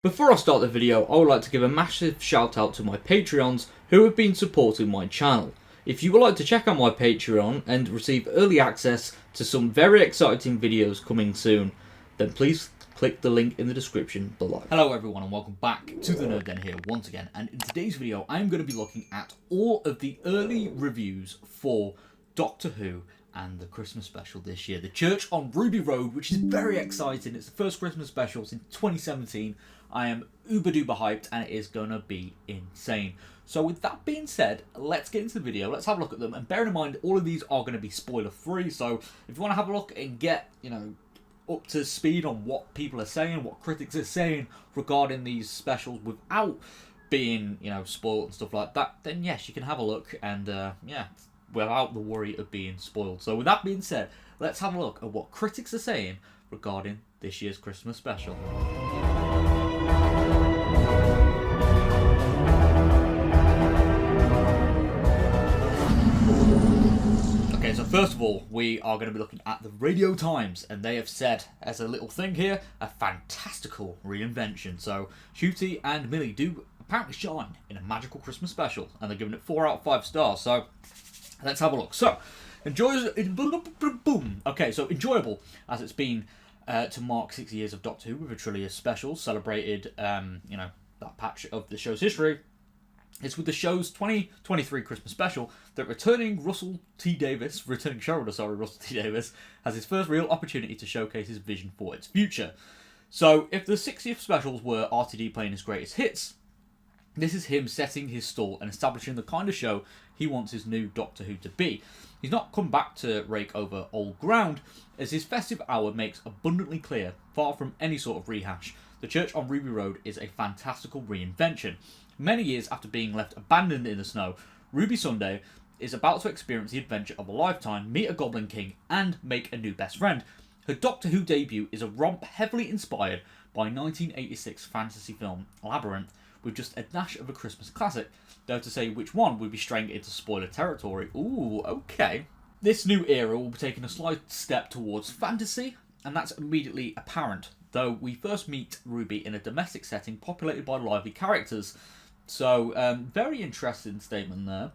Before I start the video, I would like to give a massive shout out to my Patreons who have been supporting my channel. If you would like to check out my Patreon and receive early access to some very exciting videos coming soon, then please click the link in the description below. Hello everyone and welcome back to the Nerd Den here once again, and in today's video I'm going to be looking at all of the early reviews for Doctor Who and the Christmas special this year. The Church on Ruby Road, which is very exciting. It's the first Christmas special since 2017. I am uber duper hyped and it is gonna be insane. So with that being said, let's get into the video, let's have a look at them, and bear in mind all of these are going to be spoiler free, so if you want to have a look and get, up to speed on what people are saying, what critics are saying regarding these specials without being, spoiled and stuff like that, then yes, you can have a look and, without the worry of being spoiled. So with that being said, let's have a look at what critics are saying regarding this year's Christmas special. Okay, so first of all, we are going to be looking at the Radio Times, and they have said, as a little thing here, a fantastical reinvention. So Ncuti and Millie do apparently shine in a magical Christmas special, and they're giving it 4 out of 5 stars. So let's have a look. So, okay, so enjoyable as it's been to mark 6 years of Doctor Who with a trilogy of specials, celebrated, that patch of the show's history. It's with the show's 2023 Christmas special that returning showrunner Russell T Davies, has his first real opportunity to showcase his vision for its future. So, if the 60th specials were RTD playing his greatest hits, this is him setting his stall and establishing the kind of show he wants his new Doctor Who to be. He's not come back to rake over old ground, as his festive hour makes abundantly clear, far from any sort of rehash. The Church on Ruby Road is a fantastical reinvention. Many years after being left abandoned in the snow, Ruby Sunday is about to experience the adventure of a lifetime, meet a Goblin King, and make a new best friend. Her Doctor Who debut is a romp heavily inspired by 1986 fantasy film Labyrinth, with just a dash of a Christmas classic, though to say which one would be straying into spoiler territory. Ooh, okay. This new era will be taking a slight step towards fantasy, and that's immediately apparent, though we first meet Ruby in a domestic setting populated by lively characters. So, very interesting statement there.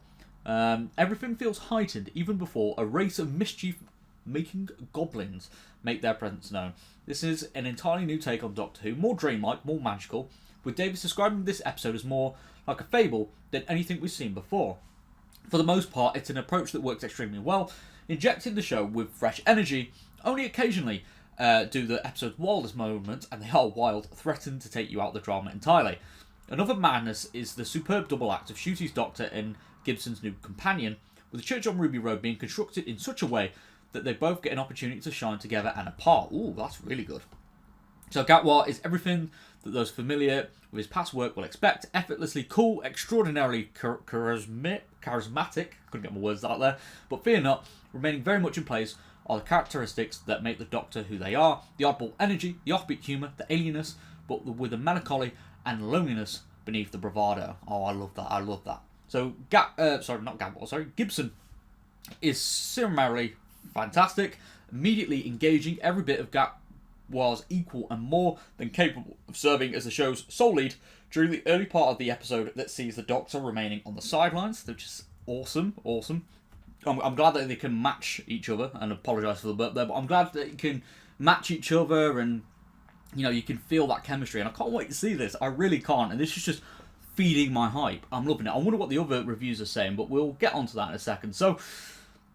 Everything feels heightened even before a race of mischief-making goblins make their presence known. This is an entirely new take on Doctor Who, more dreamlike, more magical, with Davies describing this episode as more like a fable than anything we've seen before. For the most part, it's an approach that works extremely well, injecting the show with fresh energy. Only occasionally do the episode's wildest moments, and they are wild, threaten to take you out the drama entirely. Another madness is the superb double act of Ncuti's Doctor and Gibson's new companion, with the Church on Ruby Road being constructed in such a way that they both get an opportunity to shine together and apart. Ooh, that's really good. So Gatwa is everything that those familiar with his past work will expect. Effortlessly cool, extraordinarily charismatic, couldn't get my words out there, but fear not, remaining very much in place are the characteristics that make the Doctor who they are. The oddball energy, the offbeat humour, the alienness, but with the melancholy and loneliness beneath the bravado. Oh, I love that. So, Gibson is similarly fantastic, immediately engaging. Every bit of was equal and more than capable of serving as the show's sole lead during the early part of the episode that sees the Doctor remaining on the sidelines, which is awesome. I'm glad that they can match each other, and apologise for the burp there, but I'm glad that you can match each other and, you can feel that chemistry, and I can't wait to see this. I really can't, and this is just feeding my hype. I'm loving it. I wonder what the other reviews are saying, but we'll get onto that in a second. So,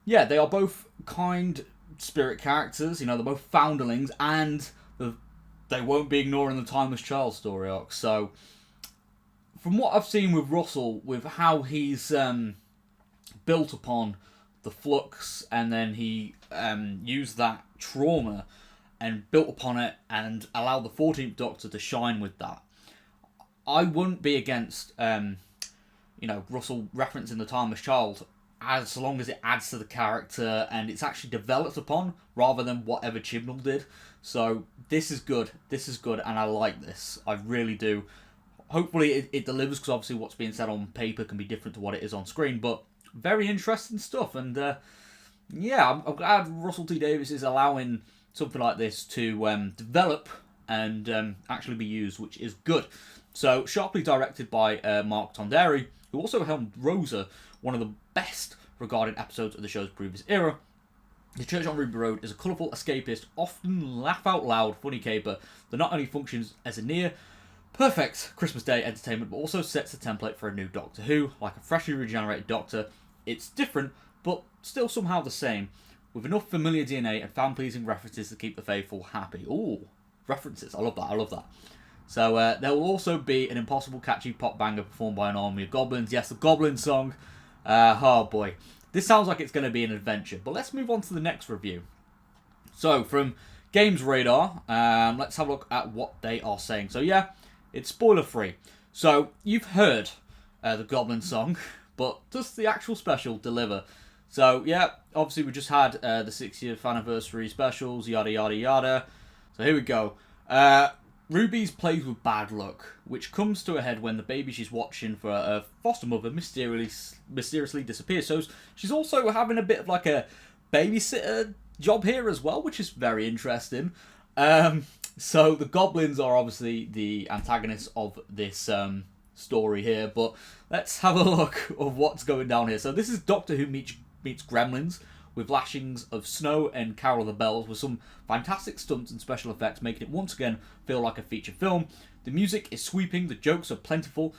yeah, they are both kind spirit characters, they're both founderlings, and they won't be ignoring the Timeless Child story arc. So, from what I've seen with Russell, with how he's built upon the Flux, and then he used that trauma and built upon it and allowed the 14th Doctor to shine with that, I wouldn't be against Russell referencing the Timeless Child, as long as it adds to the character and it's actually developed upon, rather than whatever Chibnall did. So this is good, and I like this. I really do. Hopefully it delivers, because obviously what's being said on paper can be different to what it is on screen, but very interesting stuff. And I'm glad Russell T Davies is allowing something like this to develop and actually be used, which is good. So, sharply directed by Mark Tonderi, who also helmed Rosa, one of the best regarded episodes of the show's previous era. The Church on Ruby Road is a colourful, escapist, often laugh-out-loud, funny caper that not only functions as a near-perfect Christmas Day entertainment, but also sets the template for a new Doctor Who. Like a freshly regenerated Doctor, it's different, but still somehow the same, with enough familiar DNA and fan-pleasing references to keep the faithful happy. Ooh, references, I love that. So there will also be an impossible catchy pop banger performed by an army of goblins. Yes, the Goblin song. Oh boy. This sounds like it's going to be an adventure, but let's move on to the next review. So, from Games Radar, let's have a look at what they are saying. So yeah, it's spoiler-free. So, you've heard the Goblin song, but does the actual special deliver? So yeah, obviously we just had the 60th anniversary specials, yada yada yada. So here we go. Ruby's plagued with bad luck, which comes to a head when the baby she's watching for her foster mother mysteriously disappears. So she's also having a bit of like a babysitter job here as well, which is very interesting. So the goblins are obviously the antagonists of this story here, but let's have a look of what's going down here. So this is Doctor Who meets Gremlins, with lashings of snow and Carol of the Bells, with some fantastic stunts and special effects, making it once again feel like a feature film. The music is sweeping, the jokes are plentiful,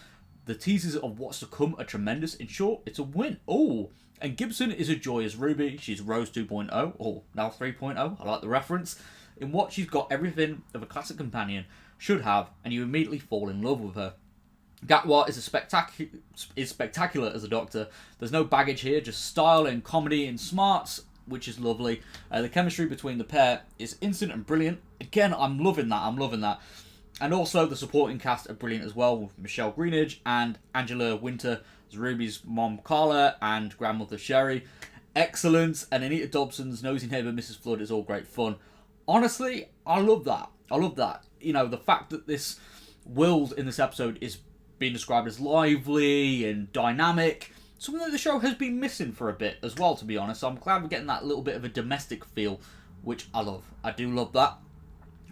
the teasers of what's to come are tremendous. In short, it's a win. Oh, and Gibson is a joy as Ruby. She's Rose 2.0, or now 3.0, I like the reference. In what she's got everything of a classic companion should have, and you immediately fall in love with her. Gatwa is spectacular as a Doctor. There's no baggage here, just style and comedy and smarts, which is lovely. The chemistry between the pair is instant and brilliant. Again, I'm loving that. And also the supporting cast are brilliant as well, with Michelle Greenidge and Angela Winter as Ruby's mom Carla and grandmother Sherry. Excellent. And Anita Dobson's nosy neighbour Mrs. Flood is all great fun. Honestly, I love that. You know, the fact that this world in this episode is being described as lively and dynamic, something that the show has been missing for a bit as well, to be honest. So I'm glad we're getting that little bit of a domestic feel, which I love. I do love that.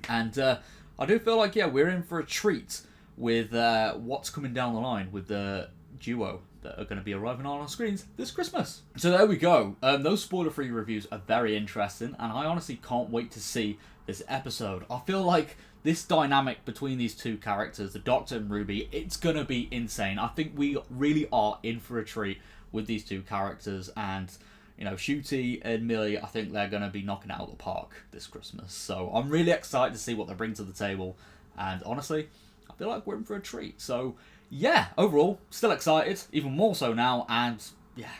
And I do feel like, yeah, we're in for a treat with what's coming down the line with the duo that are going to be arriving on our screens this Christmas. So there we go. Those spoiler-free reviews are very interesting, and I honestly can't wait to see this episode. I feel like this dynamic between these two characters, the Doctor and Ruby, it's going to be insane. I think we really are in for a treat with these two characters, and you know, Ncuti and Millie, I think they're going to be knocking it out of the park this Christmas. So I'm really excited to see what they bring to the table, and honestly, I feel like we're in for a treat. So yeah, overall, still excited, even more so now, and yeah,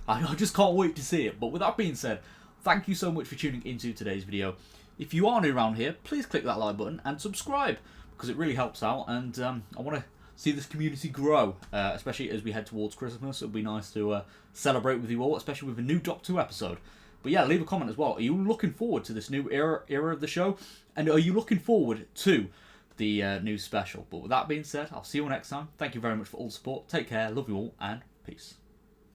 I just can't wait to see it. But with that being said, thank you so much for tuning into today's video. If you are new around here, please click that like button and subscribe, because it really helps out, and I want to see this community grow, especially as we head towards Christmas. It would be nice to celebrate with you all, especially with a new Doctor Who episode. But yeah, leave a comment as well. Are you looking forward to this new era of the show? And are you looking forward to the new special? But with that being said, I'll see you all next time. Thank you very much for all the support. Take care, love you all, and peace.